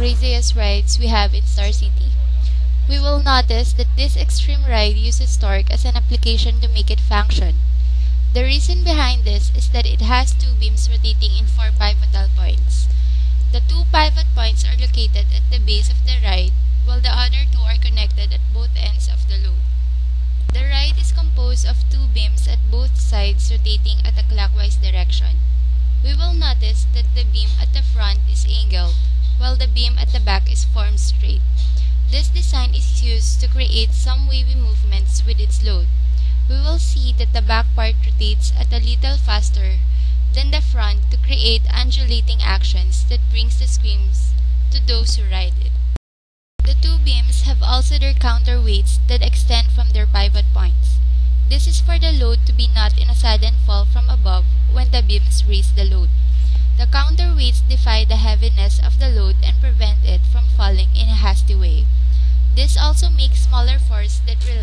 craziest rides we have in Star City. We will notice that this extreme ride uses torque as an application to make it function. The reason behind this is that it has two beams rotating in four pivotal points. The two pivot points are located at the base of the ride, while the other two are connected at both ends of the load. The ride is composed of two beams at both sides rotating at a clockwise direction. We will notice that the beam at the front is angled, while the beam at the back is formed straight. This design is used to create some wavy movements with its load. We will see that the back part rotates at a little faster than the front to create undulating actions that brings the screams to those who ride it. The two beams have also their counterweights that extend from their pivot points. This is for the load to be not in a sudden fall from above when the beams raise the load. The counterweights defy the heaviness of the load and prevent it from falling in a hasty way. This also makes smaller force that rely